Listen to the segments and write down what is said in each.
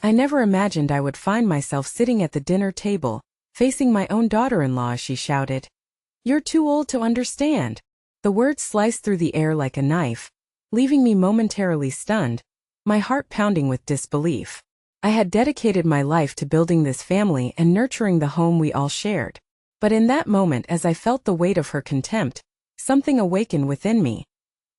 I never imagined I would find myself sitting at the dinner table, facing my own daughter-in-law as she shouted, "You're too old to understand." The words sliced through the air like a knife, leaving me momentarily stunned, my heart pounding with disbelief. I had dedicated my life to building this family and nurturing the home we all shared. But in that moment, as I felt the weight of her contempt, something awakened within me.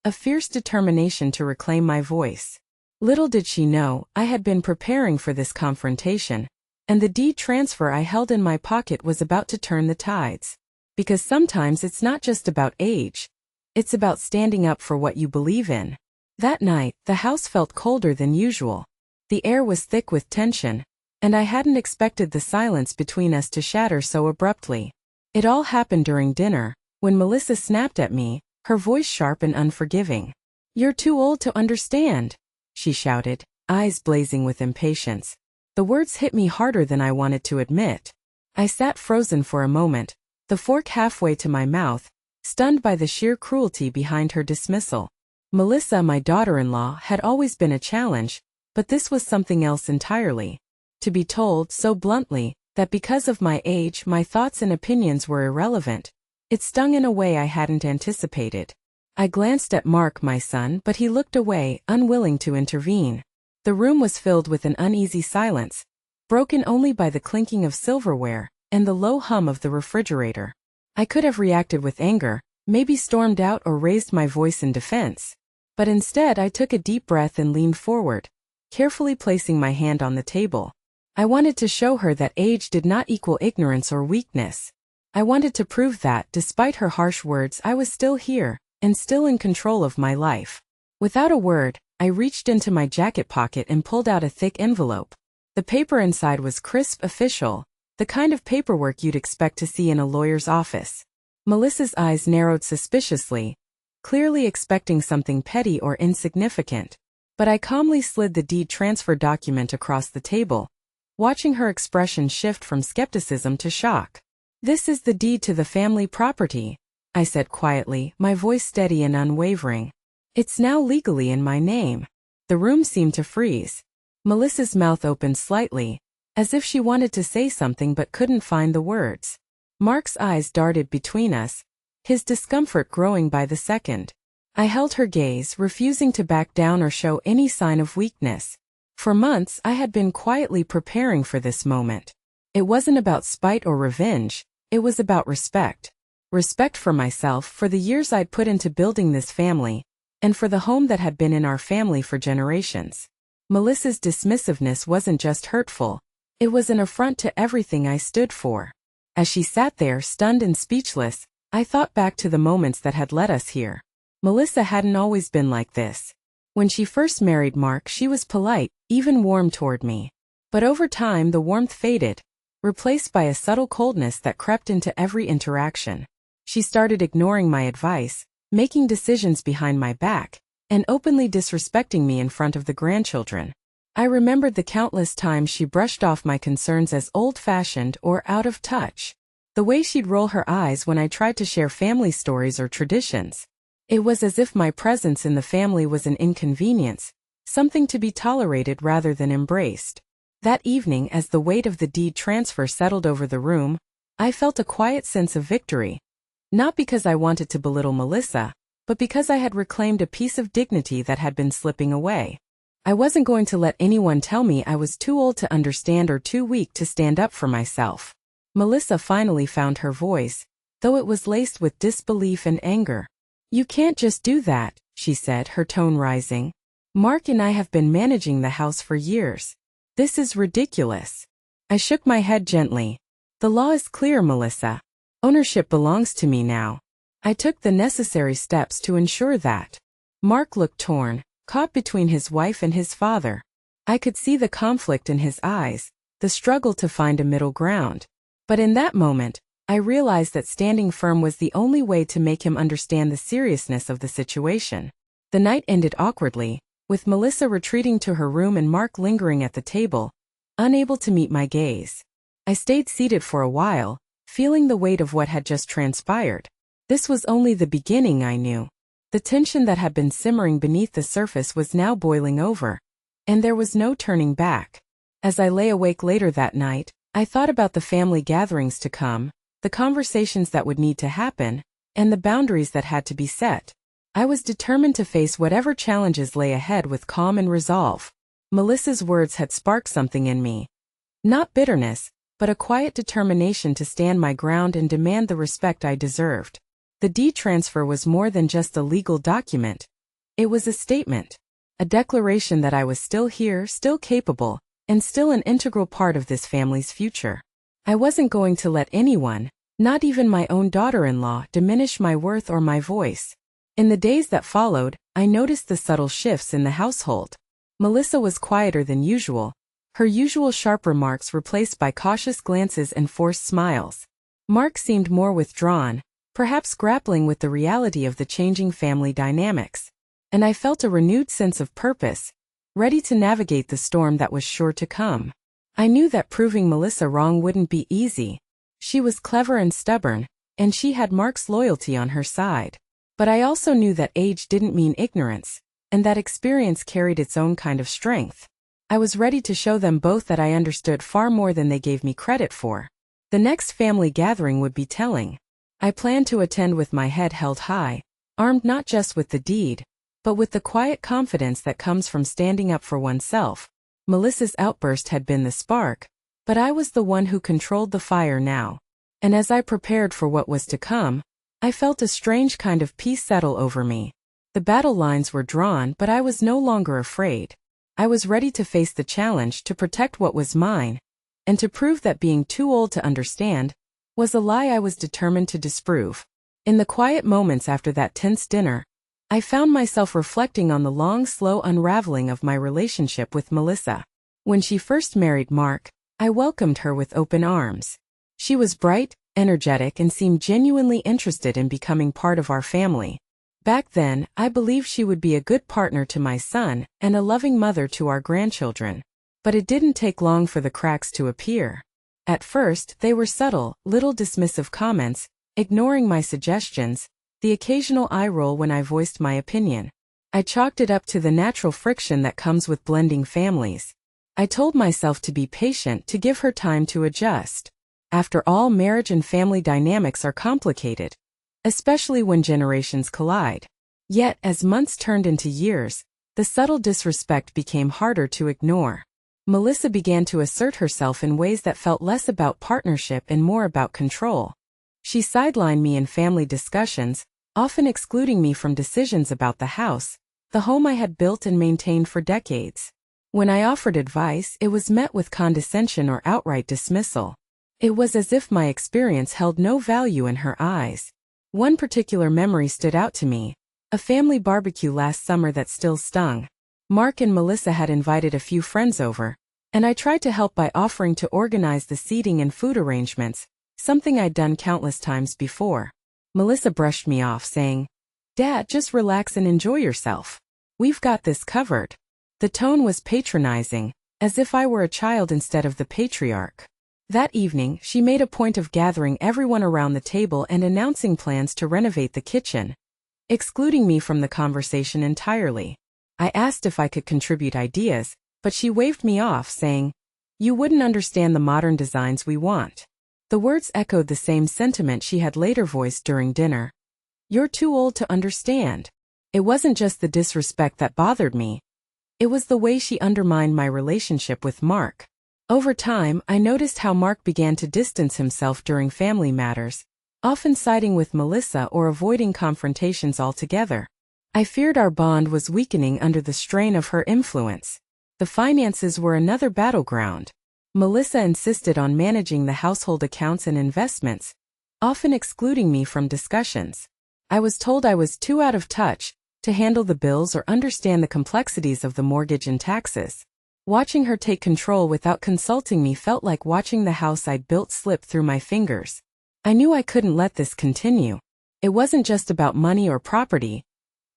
A fierce determination to reclaim my voice. Little did she know, I had been preparing for this confrontation, and the deed transfer I held in my pocket was about to turn the tides. Because sometimes it's not just about age, it's about standing up for what you believe in. That night, the house felt colder than usual. The air was thick with tension, and I hadn't expected the silence between us to shatter so abruptly. It all happened during dinner, when Melissa snapped at me, her voice sharp and unforgiving. "You're too old to understand," she shouted, eyes blazing with impatience. The words hit me harder than I wanted to admit. I sat frozen for a moment, the fork halfway to my mouth, stunned by the sheer cruelty behind her dismissal. Melissa, my daughter-in-law, had always been a challenge, but this was something else entirely. To be told so bluntly that because of my age my thoughts and opinions were irrelevant, it stung in a way I hadn't anticipated. I glanced at Mark, my son, but he looked away, unwilling to intervene. The room was filled with an uneasy silence, broken only by the clinking of silverware and the low hum of the refrigerator. I could have reacted with anger, maybe stormed out or raised my voice in defense. But instead I took a deep breath and leaned forward, carefully placing my hand on the table. I wanted to show her that age did not equal ignorance or weakness. I wanted to prove that, despite her harsh words, I was still here, and still in control of my life. Without a word, I reached into my jacket pocket and pulled out a thick envelope. The paper inside was crisp, official, the kind of paperwork you'd expect to see in a lawyer's office. Melissa's eyes narrowed suspiciously, clearly expecting something petty or insignificant. But I calmly slid the deed transfer document across the table, watching her expression shift from skepticism to shock. "This is the deed to the family property," I said quietly, my voice steady and unwavering. "It's now legally in my name." The room seemed to freeze. Melissa's mouth opened slightly, as if she wanted to say something but couldn't find the words. Mark's eyes darted between us, his discomfort growing by the second. I held her gaze, refusing to back down or show any sign of weakness. For months I had been quietly preparing for this moment. It wasn't about spite or revenge, it was about respect. Respect for myself, for the years I'd put into building this family, and for the home that had been in our family for generations. Melissa's dismissiveness wasn't just hurtful, it was an affront to everything I stood for. As she sat there, stunned and speechless, I thought back to the moments that had led us here. Melissa hadn't always been like this. When she first married Mark, she was polite, even warm toward me. But over time the warmth faded, replaced by a subtle coldness that crept into every interaction. She started ignoring my advice, making decisions behind my back, and openly disrespecting me in front of the grandchildren. I remembered the countless times she brushed off my concerns as old-fashioned or out of touch. The way she'd roll her eyes when I tried to share family stories or traditions. It was as if my presence in the family was an inconvenience, something to be tolerated rather than embraced. That evening, as the weight of the deed transfer settled over the room, I felt a quiet sense of victory. Not because I wanted to belittle Melissa, but because I had reclaimed a piece of dignity that had been slipping away. I wasn't going to let anyone tell me I was too old to understand or too weak to stand up for myself. Melissa finally found her voice, though it was laced with disbelief and anger. "You can't just do that," she said, her tone rising. "Mark and I have been managing the house for years. This is ridiculous." I shook my head gently. "The law is clear, Melissa. Ownership belongs to me now." I took the necessary steps to ensure that. Mark looked torn, caught between his wife and his father. I could see the conflict in his eyes, the struggle to find a middle ground. But in that moment, I realized that standing firm was the only way to make him understand the seriousness of the situation. The night ended awkwardly, with Melissa retreating to her room and Mark lingering at the table, unable to meet my gaze. I stayed seated for a while, feeling the weight of what had just transpired. This was only the beginning, I knew. The tension that had been simmering beneath the surface was now boiling over, and there was no turning back. As I lay awake later that night, I thought about the family gatherings to come, the conversations that would need to happen, and the boundaries that had to be set. I was determined to face whatever challenges lay ahead with calm and resolve. Melissa's words had sparked something in me. Not bitterness, but a quiet determination to stand my ground and demand the respect I deserved. The deed transfer was more than just a legal document. It was a statement, a declaration that I was still here, still capable, and still an integral part of this family's future. I wasn't going to let anyone, not even my own daughter-in-law, diminish my worth or my voice. In the days that followed, I noticed the subtle shifts in the household. Melissa was quieter than usual, her usual sharp remarks replaced by cautious glances and forced smiles. Mark seemed more withdrawn, perhaps grappling with the reality of the changing family dynamics. And I felt a renewed sense of purpose, ready to navigate the storm that was sure to come. I knew that proving Melissa wrong wouldn't be easy. She was clever and stubborn, and she had Mark's loyalty on her side. But I also knew that age didn't mean ignorance, and that experience carried its own kind of strength. I was ready to show them both that I understood far more than they gave me credit for. The next family gathering would be telling. I planned to attend with my head held high, armed not just with the deed, but with the quiet confidence that comes from standing up for oneself. Melissa's outburst had been the spark, but I was the one who controlled the fire now. And as I prepared for what was to come, I felt a strange kind of peace settle over me. The battle lines were drawn, but I was no longer afraid. I was ready to face the challenge, to protect what was mine, and to prove that being too old to understand was a lie I was determined to disprove. In the quiet moments after that tense dinner, I found myself reflecting on the long, slow unraveling of my relationship with Melissa. When she first married Mark, I welcomed her with open arms. She was bright, energetic, and seemed genuinely interested in becoming part of our family. Back then, I believed she would be a good partner to my son and a loving mother to our grandchildren. But it didn't take long for the cracks to appear. At first, they were subtle, little dismissive comments, ignoring my suggestions, the occasional eye roll when I voiced my opinion. I chalked it up to the natural friction that comes with blending families. I told myself to be patient, to give her time to adjust. After all, marriage and family dynamics are complicated, especially when generations collide. Yet, as months turned into years, the subtle disrespect became harder to ignore. Melissa began to assert herself in ways that felt less about partnership and more about control. She sidelined me in family discussions, often excluding me from decisions about the house, the home I had built and maintained for decades. When I offered advice, it was met with condescension or outright dismissal. It was as if my experience held no value in her eyes. One particular memory stood out to me, a family barbecue last summer that still stung. Mark and Melissa had invited a few friends over, and I tried to help by offering to organize the seating and food arrangements, something I'd done countless times before. Melissa brushed me off, saying, "Dad, just relax and enjoy yourself. We've got this covered." The tone was patronizing, as if I were a child instead of the patriarch. That evening, she made a point of gathering everyone around the table and announcing plans to renovate the kitchen, excluding me from the conversation entirely. I asked if I could contribute ideas, but she waved me off, saying, "You wouldn't understand the modern designs we want." The words echoed the same sentiment she had later voiced during dinner. "You're too old to understand." It wasn't just the disrespect that bothered me. It was the way she undermined my relationship with Mark. Over time, I noticed how Mark began to distance himself during family matters, often siding with Melissa or avoiding confrontations altogether. I feared our bond was weakening under the strain of her influence. The finances were another battleground. Melissa insisted on managing the household accounts and investments, often excluding me from discussions. I was told I was too out of touch to handle the bills or understand the complexities of the mortgage and taxes. Watching her take control without consulting me felt like watching the house I'd built slip through my fingers. I knew I couldn't let this continue. It wasn't just about money or property.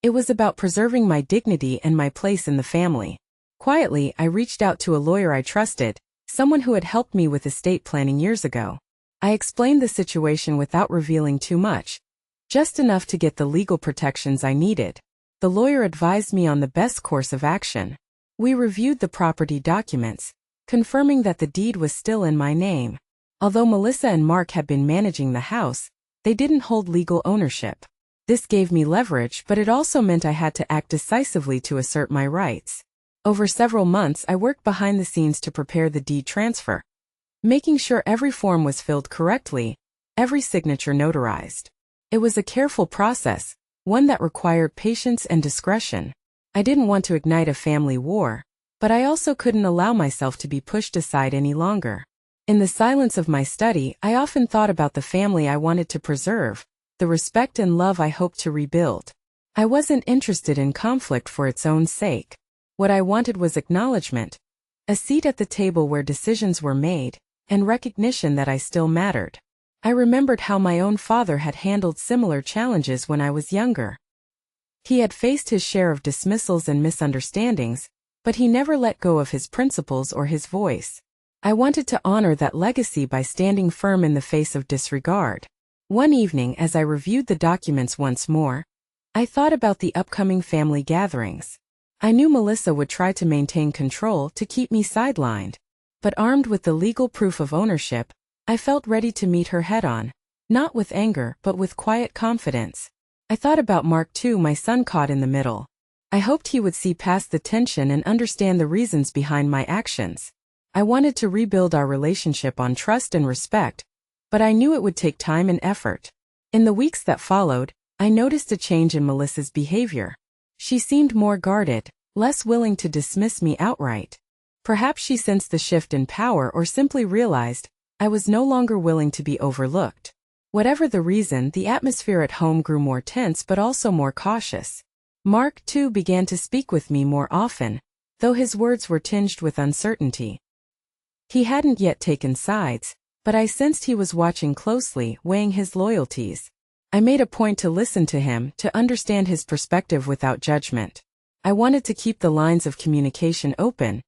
It was about preserving my dignity and my place in the family. Quietly, I reached out to a lawyer I trusted, someone who had helped me with estate planning years ago. I explained the situation without revealing too much, just enough to get the legal protections I needed. The lawyer advised me on the best course of action. We reviewed the property documents, confirming that the deed was still in my name. Although Melissa and Mark had been managing the house, they didn't hold legal ownership. This gave me leverage, but it also meant I had to act decisively to assert my rights. Over several months, I worked behind the scenes to prepare the deed transfer, making sure every form was filled correctly, every signature notarized. It was a careful process, one that required patience and discretion. I didn't want to ignite a family war, but I also couldn't allow myself to be pushed aside any longer. In the silence of my study, I often thought about the family I wanted to preserve, the respect and love I hoped to rebuild. I wasn't interested in conflict for its own sake. What I wanted was acknowledgement, a seat at the table where decisions were made, and recognition that I still mattered. I remembered how my own father had handled similar challenges when I was younger. He had faced his share of dismissals and misunderstandings, but he never let go of his principles or his voice. I wanted to honor that legacy by standing firm in the face of disregard. One evening, as I reviewed the documents once more, I thought about the upcoming family gatherings. I knew Melissa would try to maintain control to keep me sidelined, but armed with the legal proof of ownership, I felt ready to meet her head-on, not with anger but with quiet confidence. I thought about Mark too, my son caught in the middle. I hoped he would see past the tension and understand the reasons behind my actions. I wanted to rebuild our relationship on trust and respect, but I knew it would take time and effort. In the weeks that followed, I noticed a change in Melissa's behavior. She seemed more guarded, less willing to dismiss me outright. Perhaps she sensed the shift in power or simply realized I was no longer willing to be overlooked. Whatever the reason, the atmosphere at home grew more tense but also more cautious. Mark, too, began to speak with me more often, though his words were tinged with uncertainty. He hadn't yet taken sides, but I sensed he was watching closely, weighing his loyalties. I made a point to listen to him, to understand his perspective without judgment. I wanted to keep the lines of communication open,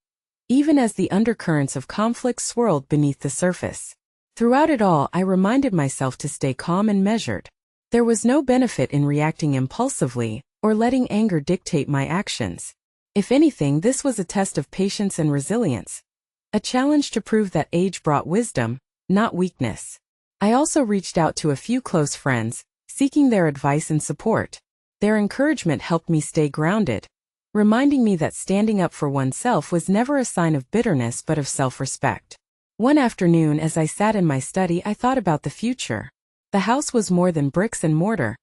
even as the undercurrents of conflict swirled beneath the surface. Throughout it all, I reminded myself to stay calm and measured. There was no benefit in reacting impulsively or letting anger dictate my actions. If anything, this was a test of patience and resilience, a challenge to prove that age brought wisdom, not weakness. I also reached out to a few close friends, seeking their advice and support. Their encouragement helped me stay grounded, reminding me that standing up for oneself was never a sign of bitterness but of self-respect. One afternoon, as I sat in my study, I thought about the future. The house was more than bricks and mortar.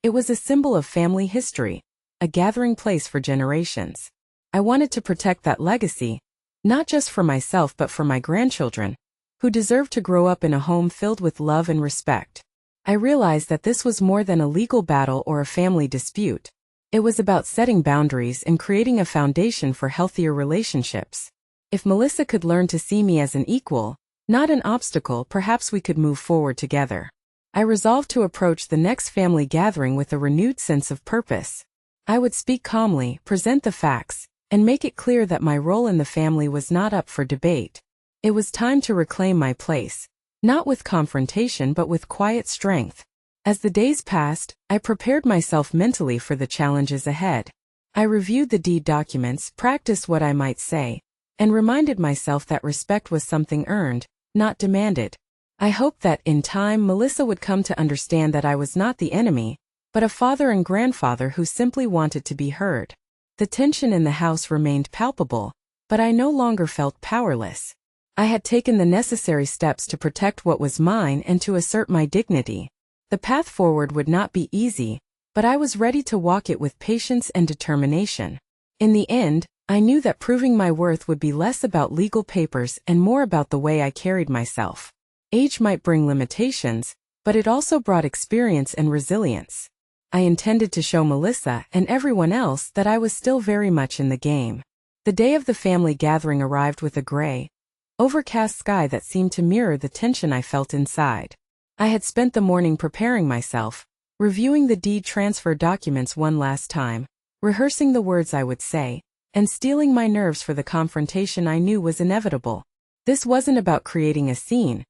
It was a symbol of family history, a gathering place for generations. I wanted to protect that legacy, not just for myself but for my grandchildren, who deserved to grow up in a home filled with love and respect. I realized that this was more than a legal battle or a family dispute. It was about setting boundaries and creating a foundation for healthier relationships. If Melissa could learn to see me as an equal, not an obstacle, perhaps we could move forward together. I resolved to approach the next family gathering with a renewed sense of purpose. I would speak calmly, present the facts, and make it clear that my role in the family was not up for debate. It was time to reclaim my place, not with confrontation but with quiet strength. As the days passed, I prepared myself mentally for the challenges ahead. I reviewed the deed documents, practiced what I might say, and reminded myself that respect was something earned, not demanded. I hoped that, in time, Melissa would come to understand that I was not the enemy, but a father and grandfather who simply wanted to be heard. The tension in the house remained palpable, but I no longer felt powerless. I had taken the necessary steps to protect what was mine and to assert my dignity. The path forward would not be easy, but I was ready to walk it with patience and determination. In the end, I knew that proving my worth would be less about legal papers and more about the way I carried myself. Age might bring limitations, but it also brought experience and resilience. I intended to show Melissa and everyone else that I was still very much in the game. The day of the family gathering arrived with a gray, overcast sky that seemed to mirror the tension I felt inside. I had spent the morning preparing myself, reviewing the deed transfer documents one last time, rehearsing the words I would say, and steeling my nerves for the confrontation I knew was inevitable. This wasn't about creating a scene.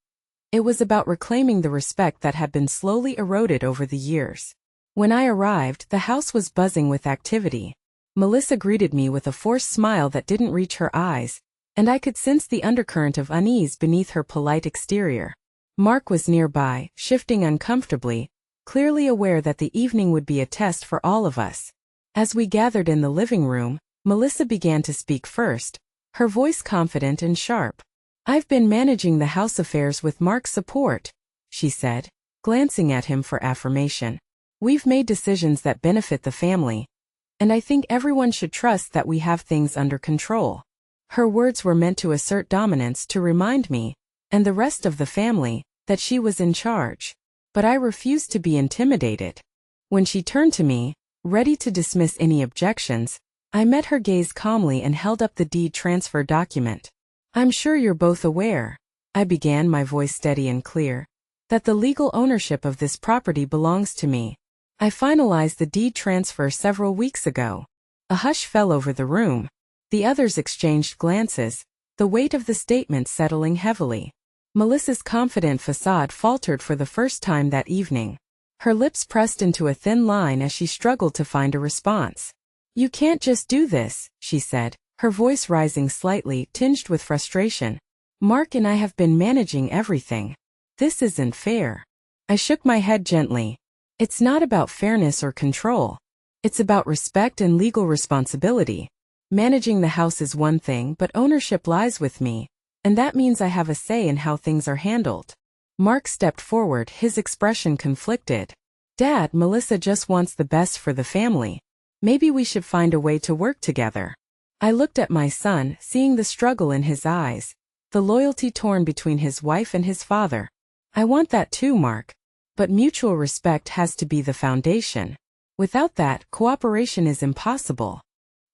It was about reclaiming the respect that had been slowly eroded over the years. When I arrived, the house was buzzing with activity. Melissa greeted me with a forced smile that didn't reach her eyes, and I could sense the undercurrent of unease beneath her polite exterior. Mark was nearby, shifting uncomfortably, clearly aware that the evening would be a test for all of us. As we gathered in the living room, Melissa began to speak first, her voice confident and sharp. "I've been managing the house affairs with Mark's support," she said, glancing at him for affirmation. "We've made decisions that benefit the family, and I think everyone should trust that we have things under control." Her words were meant to assert dominance, to remind me, and the rest of the family, that she was in charge. But I refused to be intimidated. When she turned to me, ready to dismiss any objections, I met her gaze calmly and held up the deed transfer document. "I'm sure you're both aware," I began, my voice steady and clear, "that the legal ownership of this property belongs to me. I finalized the deed transfer several weeks ago." A hush fell over the room. The others exchanged glances, the weight of the statement settling heavily. Melissa's confident facade faltered for the first time that evening. Her lips pressed into a thin line as she struggled to find a response. "You can't just do this," she said, her voice rising slightly, tinged with frustration. "Mark and I have been managing everything. This isn't fair." I shook my head gently. "It's not about fairness or control. It's about respect and legal responsibility. Managing the house is one thing, but ownership lies with me, and that means I have a say in how things are handled." Mark stepped forward, his expression conflicted. "Dad, Melissa just wants the best for the family. Maybe we should find a way to work together." I looked at my son, seeing the struggle in his eyes, the loyalty torn between his wife and his father. "I want that too, Mark. But mutual respect has to be the foundation. Without that, cooperation is impossible."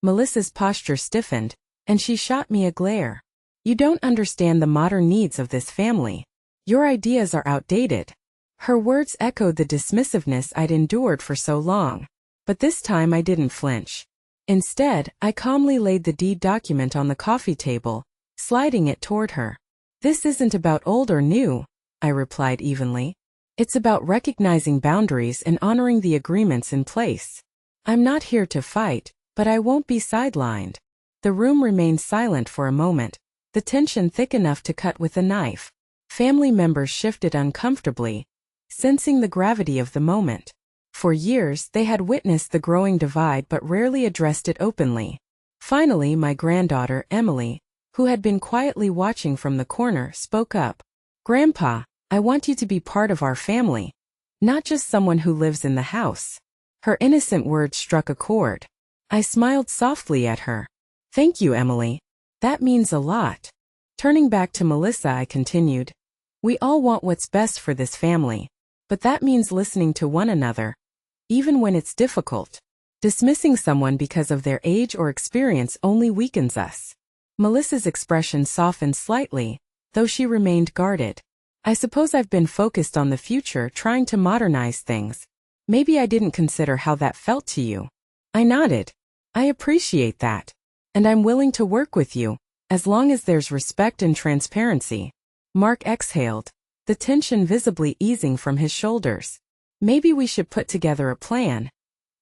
Melissa's posture stiffened, and she shot me a glare. "You don't understand the modern needs of this family. Your ideas are outdated." Her words echoed the dismissiveness I'd endured for so long. But this time I didn't flinch. Instead, I calmly laid the deed document on the coffee table, sliding it toward her. "This isn't about old or new," I replied evenly. "It's about recognizing boundaries and honoring the agreements in place. I'm not here to fight, but I won't be sidelined." The room remained silent for a moment, the tension thick enough to cut with a knife. Family members shifted uncomfortably, sensing the gravity of the moment. For years, they had witnessed the growing divide but rarely addressed it openly. Finally, my granddaughter, Emily, who had been quietly watching from the corner, spoke up. "Grandpa, I want you to be part of our family, not just someone who lives in the house." Her innocent words struck a chord. I smiled softly at her. "Thank you, Emily. That means a lot." Turning back to Melissa, I continued. "We all want what's best for this family, but that means listening to one another, even when it's difficult. Dismissing someone because of their age or experience only weakens us." Melissa's expression softened slightly, though she remained guarded. "I suppose I've been focused on the future, trying to modernize things. Maybe I didn't consider how that felt to you." I nodded. "I appreciate that. And I'm willing to work with you, as long as there's respect and transparency." Mark exhaled, the tension visibly easing from his shoulders. "Maybe we should put together a plan.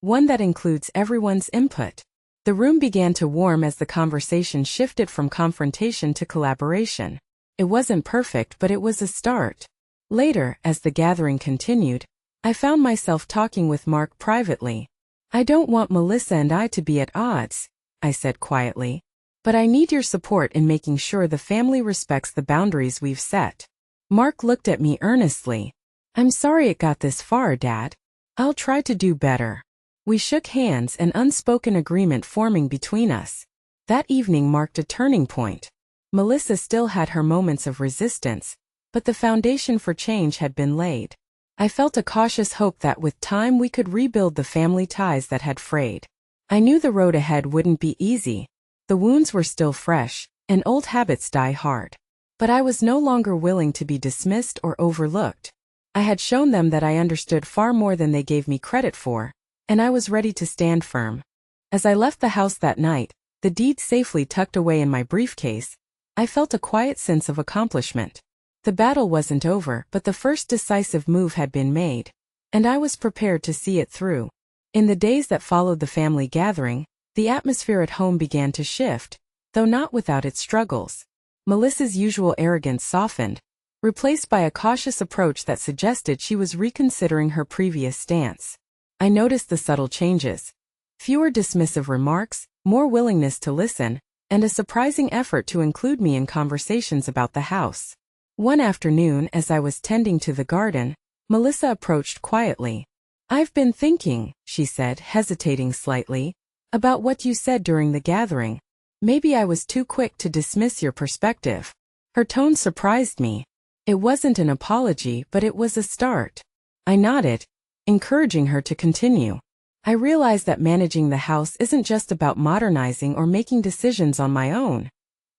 One that includes everyone's input." The room began to warm as the conversation shifted from confrontation to collaboration. It wasn't perfect, but it was a start. Later, as the gathering continued, I found myself talking with Mark privately. "I don't want Melissa and I to be at odds," I said quietly. "But I need your support in making sure the family respects the boundaries we've set." Mark looked at me earnestly. "I'm sorry it got this far, Dad. I'll try to do better." We shook hands, an unspoken agreement forming between us. That evening marked a turning point. Melissa still had her moments of resistance, but the foundation for change had been laid. I felt a cautious hope that with time we could rebuild the family ties that had frayed. I knew the road ahead wouldn't be easy. The wounds were still fresh, and old habits die hard. But I was no longer willing to be dismissed or overlooked. I had shown them that I understood far more than they gave me credit for, and I was ready to stand firm. As I left the house that night, the deed safely tucked away in my briefcase, I felt a quiet sense of accomplishment. The battle wasn't over, but the first decisive move had been made, and I was prepared to see it through. In the days that followed the family gathering, the atmosphere at home began to shift, though not without its struggles. Melissa's usual arrogance softened, replaced by a cautious approach that suggested she was reconsidering her previous stance. I noticed the subtle changes. Fewer dismissive remarks, more willingness to listen, and a surprising effort to include me in conversations about the house. One afternoon, as I was tending to the garden, Melissa approached quietly. "I've been thinking," she said, hesitating slightly, "about what you said during the gathering. Maybe I was too quick to dismiss your perspective." Her tone surprised me. It wasn't an apology, but it was a start. I nodded, encouraging her to continue. "I realize that managing the house isn't just about modernizing or making decisions on my own,"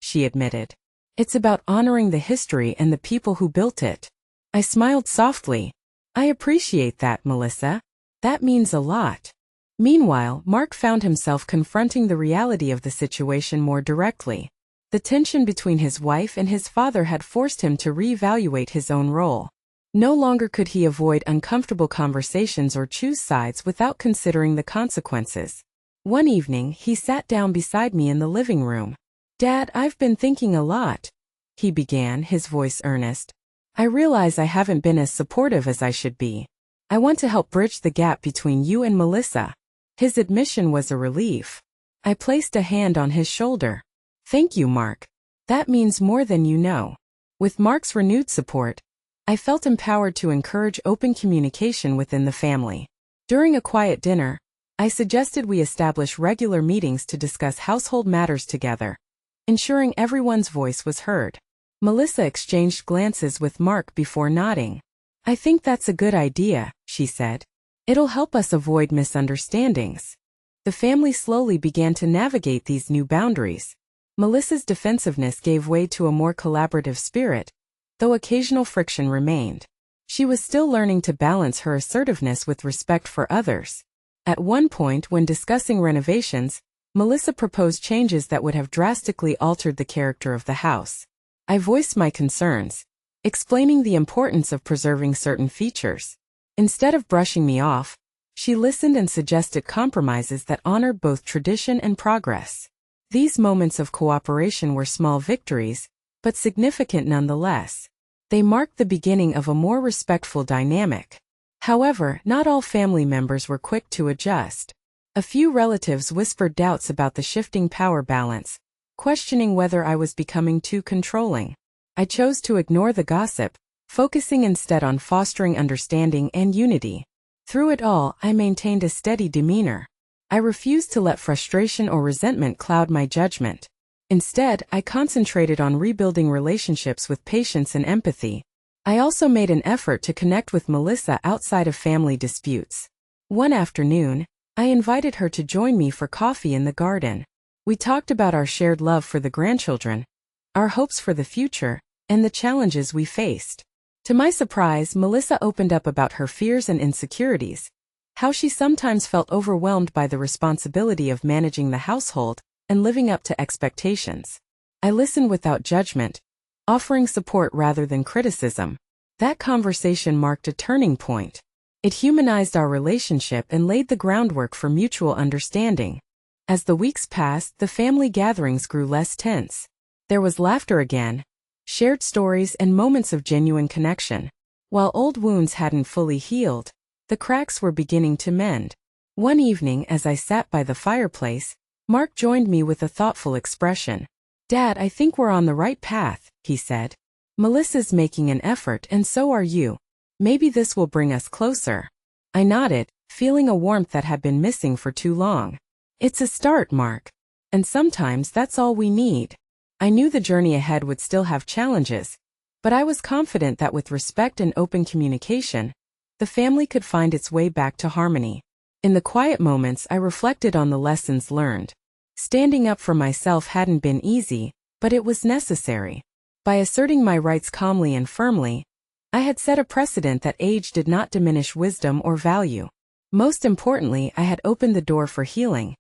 she admitted. "It's about honoring the history and the people who built it." I smiled softly. "I appreciate that, Melissa. That means a lot." Meanwhile, Mark found himself confronting the reality of the situation more directly. The tension between his wife and his father had forced him to reevaluate his own role. No longer could he avoid uncomfortable conversations or choose sides without considering the consequences. One evening, he sat down beside me in the living room. "Dad, I've been thinking a lot," he began, his voice earnest. "I realize I haven't been as supportive as I should be. I want to help bridge the gap between you and Melissa." His admission was a relief. I placed a hand on his shoulder. "Thank you, Mark. That means more than you know." With Mark's renewed support, I felt empowered to encourage open communication within the family. During a quiet dinner, I suggested we establish regular meetings to discuss household matters together, ensuring everyone's voice was heard. Melissa exchanged glances with Mark before nodding. "I think that's a good idea," she said. "It'll help us avoid misunderstandings." The family slowly began to navigate these new boundaries. Melissa's defensiveness gave way to a more collaborative spirit, though occasional friction remained. She was still learning to balance her assertiveness with respect for others. At one point, when discussing renovations, Melissa proposed changes that would have drastically altered the character of the house. I voiced my concerns, explaining the importance of preserving certain features. Instead of brushing me off, she listened and suggested compromises that honored both tradition and progress. These moments of cooperation were small victories, but significant nonetheless. They marked the beginning of a more respectful dynamic. However, not all family members were quick to adjust. A few relatives whispered doubts about the shifting power balance, questioning whether I was becoming too controlling. I chose to ignore the gossip, focusing instead on fostering understanding and unity. Through it all, I maintained a steady demeanor. I refused to let frustration or resentment cloud my judgment. Instead, I concentrated on rebuilding relationships with patience and empathy. I also made an effort to connect with Melissa outside of family disputes. One afternoon, I invited her to join me for coffee in the garden. We talked about our shared love for the grandchildren, our hopes for the future, and the challenges we faced. To my surprise, Melissa opened up about her fears and insecurities, how she sometimes felt overwhelmed by the responsibility of managing the household and living up to expectations. I listened without judgment, offering support rather than criticism. That conversation marked a turning point. It humanized our relationship and laid the groundwork for mutual understanding. As the weeks passed, the family gatherings grew less tense. There was laughter again, shared stories, and moments of genuine connection. While old wounds hadn't fully healed, the cracks were beginning to mend. One evening, as I sat by the fireplace, Mark joined me with a thoughtful expression. "Dad, I think we're on the right path," he said. "Melissa's making an effort, and so are you. Maybe this will bring us closer." I nodded, feeling a warmth that had been missing for too long. "It's a start, Mark. And sometimes that's all we need." I knew the journey ahead would still have challenges, but I was confident that with respect and open communication, the family could find its way back to harmony. In the quiet moments, I reflected on the lessons learned. Standing up for myself hadn't been easy, but it was necessary. By asserting my rights calmly and firmly, I had set a precedent that age did not diminish wisdom or value. Most importantly, I had opened the door for healing,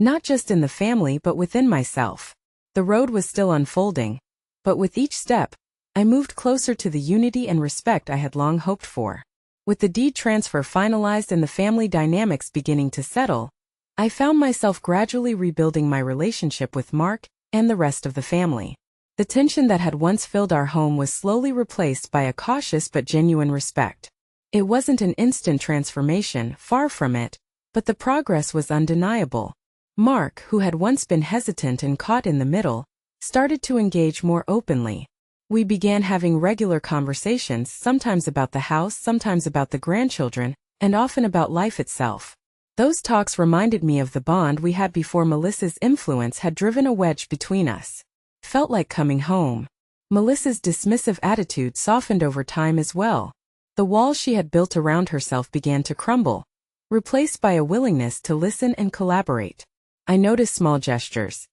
not just in the family but within myself. The road was still unfolding, but with each step, I moved closer to the unity and respect I had long hoped for. With the deed transfer finalized and the family dynamics beginning to settle, I found myself gradually rebuilding my relationship with Mark and the rest of the family. The tension that had once filled our home was slowly replaced by a cautious but genuine respect. It wasn't an instant transformation, far from it, but the progress was undeniable. Mark, who had once been hesitant and caught in the middle, started to engage more openly. We began having regular conversations, sometimes about the house, sometimes about the grandchildren, and often about life itself. Those talks reminded me of the bond we had before Melissa's influence had driven a wedge between us. Felt like coming home. Melissa's dismissive attitude softened over time as well. The walls she had built around herself began to crumble, replaced by a willingness to listen and collaborate. I noticed small gestures.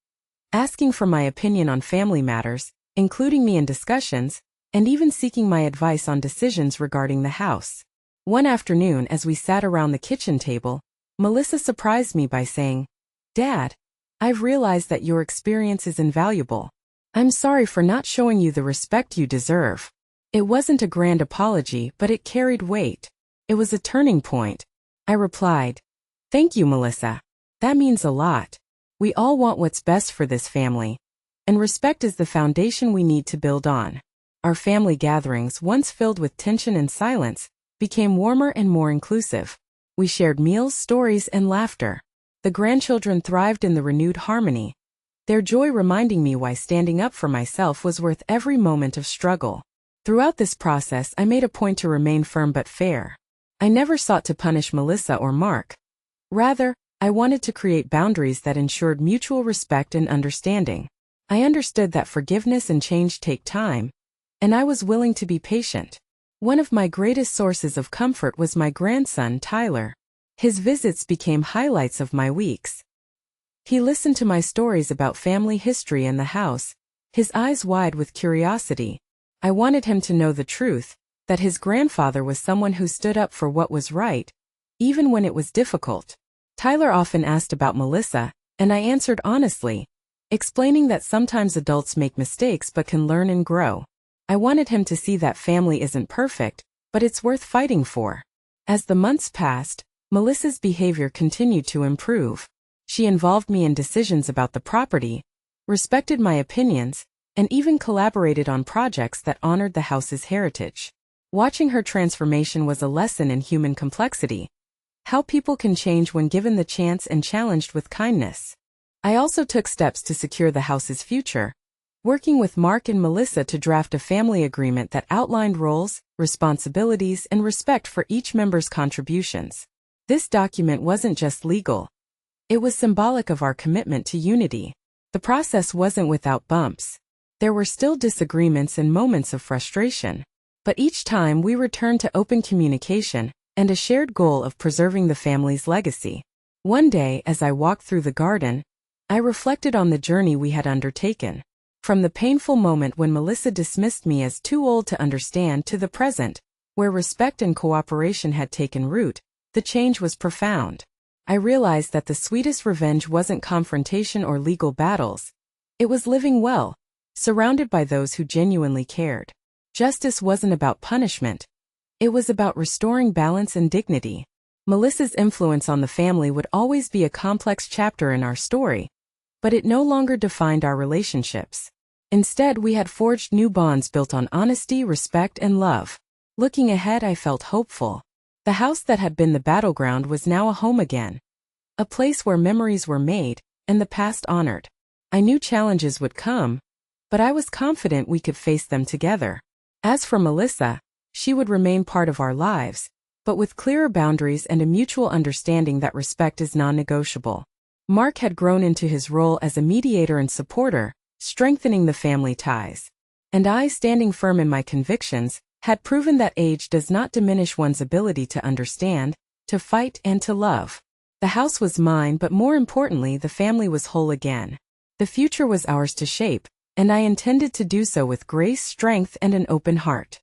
Asking for my opinion on family matters, including me in discussions, and even seeking my advice on decisions regarding the house. One afternoon, as we sat around the kitchen table, Melissa surprised me by saying, "Dad, I've realized that your experience is invaluable. I'm sorry for not showing you the respect you deserve." It wasn't a grand apology, but it carried weight. It was a turning point. I replied, "Thank you, Melissa. That means a lot. We all want what's best for this family, and respect is the foundation we need to build on." Our family gatherings, once filled with tension and silence, became warmer and more inclusive. We shared meals, stories, and laughter. The grandchildren thrived in the renewed harmony, their joy reminding me why standing up for myself was worth every moment of struggle. Throughout this process, I made a point to remain firm but fair. I never sought to punish Melissa or Mark. Rather, I wanted to create boundaries that ensured mutual respect and understanding. I understood that forgiveness and change take time, and I was willing to be patient. One of my greatest sources of comfort was my grandson, Tyler. His visits became highlights of my weeks. He listened to my stories about family history and the house, his eyes wide with curiosity. I wanted him to know the truth, that his grandfather was someone who stood up for what was right, even when it was difficult. Tyler often asked about Melissa, and I answered honestly, explaining that sometimes adults make mistakes but can learn and grow. I wanted him to see that family isn't perfect, but it's worth fighting for. As the months passed, Melissa's behavior continued to improve. She involved me in decisions about the property, respected my opinions, and even collaborated on projects that honored the house's heritage. Watching her transformation was a lesson in human complexity, how people can change when given the chance and challenged with kindness. I also took steps to secure the house's future, working with Mark and Melissa to draft a family agreement that outlined roles, responsibilities, and respect for each member's contributions. This document wasn't just legal. It was symbolic of our commitment to unity. The process wasn't without bumps. There were still disagreements and moments of frustration. But each time we returned to open communication and a shared goal of preserving the family's legacy. One day, as I walked through the garden, I reflected on the journey we had undertaken. From the painful moment when Melissa dismissed me as too old to understand to the present, where respect and cooperation had taken root, the change was profound. I realized that the sweetest revenge wasn't confrontation or legal battles. It was living well, surrounded by those who genuinely cared. Justice wasn't about punishment. It was about restoring balance and dignity. Melissa's influence on the family would always be a complex chapter in our story, but it no longer defined our relationships. Instead, we had forged new bonds built on honesty, respect, and love. Looking ahead, I felt hopeful. The house that had been the battleground was now a home again, a place where memories were made and the past honored. I knew challenges would come, but I was confident we could face them together. As for Melissa, she would remain part of our lives, but with clearer boundaries and a mutual understanding that respect is non-negotiable. Mark had grown into his role as a mediator and supporter, strengthening the family ties. And I, standing firm in my convictions, had proven that age does not diminish one's ability to understand, to fight, and to love. The house was mine, but more importantly, the family was whole again. The future was ours to shape, and I intended to do so with grace, strength, and an open heart.